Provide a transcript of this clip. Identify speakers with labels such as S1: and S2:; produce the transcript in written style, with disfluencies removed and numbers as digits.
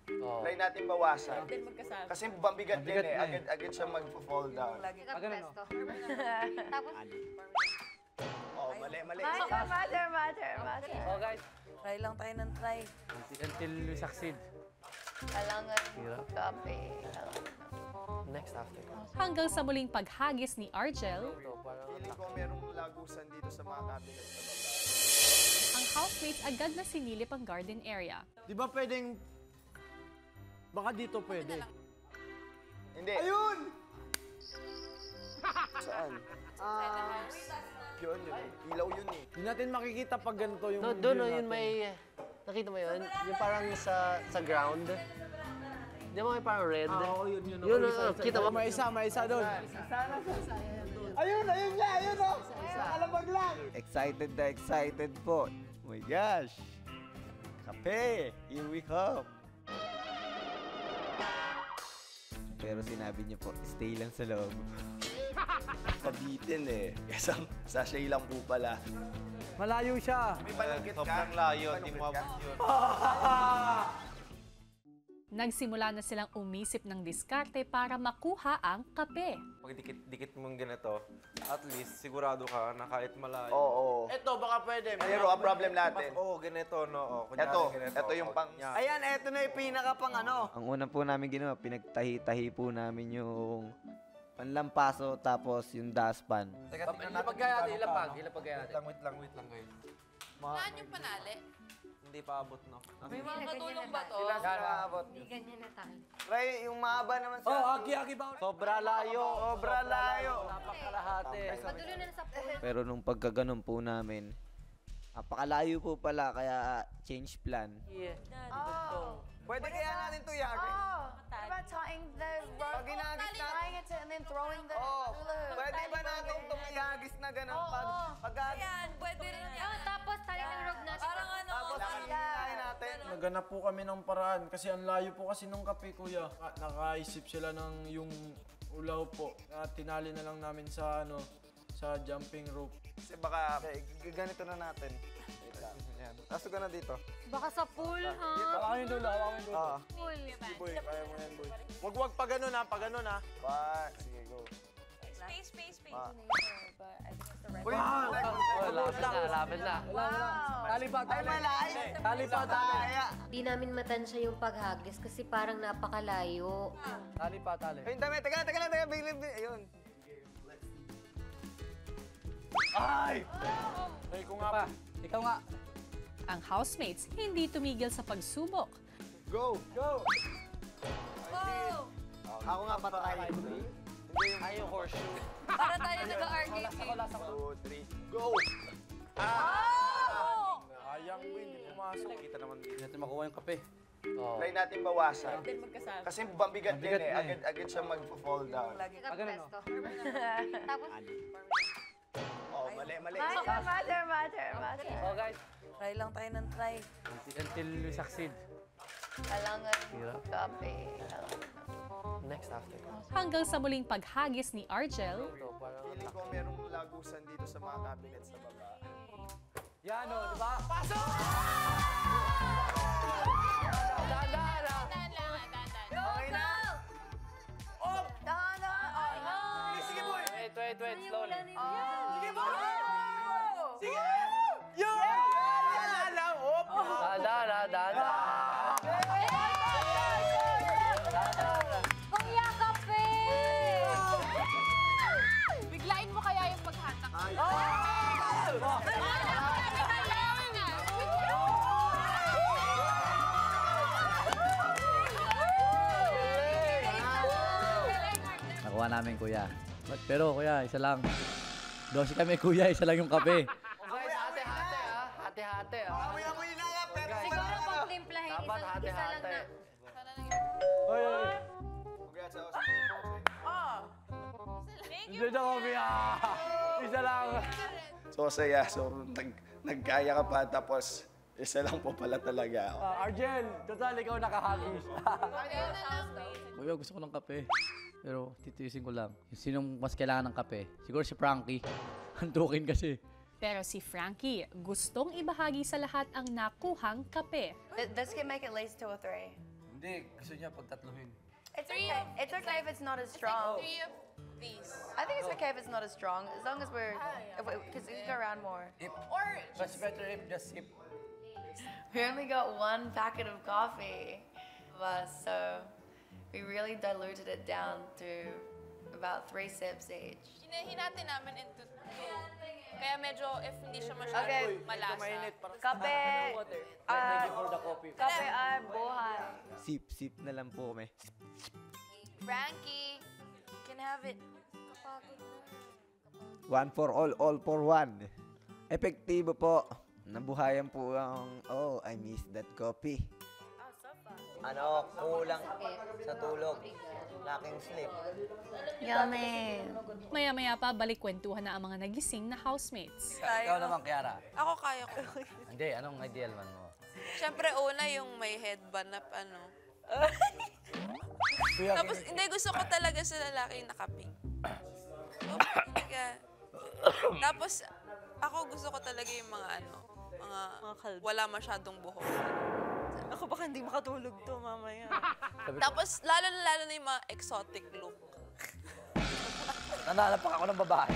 S1: Try natin bawasan.
S2: Then magkasama.
S1: Kasi mabigat din eh. Agad siya mag-fall down.
S3: Tapos,
S1: Oh, mali.
S4: Matter.
S5: Oh, guys.
S4: Try lang tayo ng try.
S5: Until we succeed.
S3: kailangan kape.
S5: Next after.
S6: Hanggang sa muling paghagis ni Argel,
S1: Feeling ko merong lagusan dito sa mga cabinet sa baba.
S6: ang housemates agad na sinilip ang garden area.
S7: Di ba pwedeng... Baka dito pwede.
S1: Hindi. Ayun! Saan? Yun. Ilaw yun eh.
S7: Di natin makikita pag ganito yung...
S5: No, doon, no, yun may... Nakita mo yun? Yung parang sa ground. Di ba may parang red?
S7: Oo, yun.
S5: Yun, kita mo?
S7: May isa doon. Ayun oh! Alabag lang!
S8: Excited na excited po. Oh my gosh! Kape! Here we come! Pero sinabi niyo po, stay lang sa loob.
S1: Pabitin eh. Kasi sa shay lang po pala.
S7: Malayo siya.
S1: May malungkit ka?
S9: Sobrang layo, di mo abot yun.
S6: Nagsimula na silang umisip ng diskarte para makuha ang kape.
S9: Pag dikit mong ganito, at least sigurado ka na kahit malayo.
S1: Oo.
S7: Ito, baka pwede.
S1: Pero ang problem natin,
S9: Oo, ganito, no? Kunyari, ganito.
S1: ito yung pang...
S9: Yan.
S8: Ayan, eto na yung pinaka pang ano. Ang una po namin ginawa, pinagtahi-tahi po namin yung panlampaso tapos yung dustpan.
S9: Teka, tingnan natin.
S5: Ilapag kaya natin.
S9: Wait lang, guys.
S2: Saan yung panali?
S9: Hindi pa abot, no?
S2: May mga katulong ba to?
S3: Hindi ganyan na tayo.
S8: Try, yung mahaba naman sa...
S7: Oh, aki ba?
S5: Sobra layo.
S8: Sobra layo.
S5: Napakalahati.
S3: Patuloy na sa pool.
S8: Pero nung pagkaganon po namin, napakalayo po pala, kaya change plan.
S1: Pwede kaya natin to yagin?
S4: Diba tying the rope?
S1: Pag ginagis na...
S4: Tying it to and then throwing the hula hoop.
S1: Pwede ba natin itong ihagis na gano'n? Pag
S2: Yan, pwede rin yan.
S3: Tapos, tali ng rope natin.
S2: Parang ano,
S1: tapos hihinahin natin.
S7: Naganap po kami ng paraan kasi ang layo po kasi nung kape, kuya. Nakaisip sila ng yung ulaw po. Tinali na lang namin sa sa jumping rope.
S1: Kasi baka ganito na natin. Yan. Tasto ka na dito.
S3: Baka sa pool, ha?
S7: Hawakan yung dulo.
S3: Pool.
S7: Boy, kaya mo yan, boy. Wag pa ganun ha,
S1: Sige, go.
S2: Space.
S1: Uy,
S5: Lapit na.
S7: Tali pa.
S3: Di namin matansya yung paghagis kasi parang napakalayo.
S7: Tali.
S1: ayun, dami. Teka lang. Ayun.
S7: Ay, ko nga pa. Ikaw nga.
S6: Ang housemates hindi tumigil sa pagsubok.
S1: Go!
S2: Oh!
S1: Ako nga patay.
S5: Ay, yung horseshoe.
S2: Para tayo nag-arcade game.
S1: 2, 3, go!
S7: Sayang, boy, hindi pumasok.
S9: Kita naman dito.
S7: Hindi natin makuha yung kape.
S1: Try natin bawasan.
S2: Then magkasama.
S1: Kasi mabigat din eh. Agad siya mag-fall down.
S3: Teka, pesto. Tapos,
S1: Oh, mali.
S4: Matter.
S5: Oh, guys.
S4: Try lang tayo ng try.
S5: Until we succeed.
S3: kailangan kape.
S5: Next after.
S6: Hanggang sa muling paghagis ni Argel,
S1: Feeling ko merong lagusan dito sa mga cabinet sa baba.
S7: Yan o, di ba? Pasok!
S2: Dahan.
S1: Okay na?
S4: Dahan.
S1: Sige, boy!
S5: Wait, slowly.
S1: Sige, boy! Sige!
S5: Dahan.
S3: Kuya, kape!
S2: Biglain mo kaya yung paghatak.
S10: Nakuha namin, kuya. Pero, kuya, isa lang. Dosi kami, kuya. Isa lang yung kape.
S5: Guys, hati-hati, ha? Hati-hati, ha?
S1: Amoy na nga, pero...
S3: Siguro pag timplahin,
S5: Dapat
S3: isa lang
S5: hati-hati.
S3: na.
S1: Congrats sa
S7: Hindi na kape, Isa lang.
S1: So, saya. So, nagkaya ka pa, tapos isa lang po pala talaga.
S7: Argel, total, ikaw nakahagis.
S10: Kuya, gusto ko ng kape. Pero, titiisin ko lang. Yung sinong mas kailangan ng kape? Siguro si Frankie. Hantukin kasi.
S6: pero si Frankie gustong ibahagi sa lahat ang nakuhang kape.
S4: This can make at least 2 or 3.
S10: Hindi, gusto niya pagtatluhin.
S4: It's okay. It's okay if it's not as strong.
S2: 3 of these.
S4: I think it's okay if it's not as strong, as long as we're, because we can go around more.
S2: Or
S10: Much better if the sip.
S4: We only got 1 packet of coffee, so we really diluted it down to about 3 sips each.
S2: hinahinati namin into 2. Kaya medyo, if hindi siya masyado
S4: Okay.
S2: malasa.
S4: Kape,
S10: For the coffee.
S4: kape ay buhay.
S8: Sip na lang po kami.
S4: Frankie, you can have it.
S8: One for all for one. Epektibo po. Nabuhayan po ang, I miss that coffee.
S11: Ano, kulang sa tulog. Lacking sleep.
S4: Yummy.
S6: Maya-maya pa, balik-kwentuhan na ang mga nagising na housemates.
S10: Ikaw naman, Kiara.
S2: Ako kaya ko.
S10: Hindi, anong ideal man mo?
S2: Siyempre, una yung may headband na ano. Tapos, hindi, gusto ko talaga sa lalaki nakapink. So, talaga. Tapos, ako gusto ko talaga yung mga ano, mga wala masyadong buhok.
S4: Ako baka hindi makatulog to mamaya.
S2: Tapos, lalo na yung mga exotic look.
S10: Nananapak ako ng babae.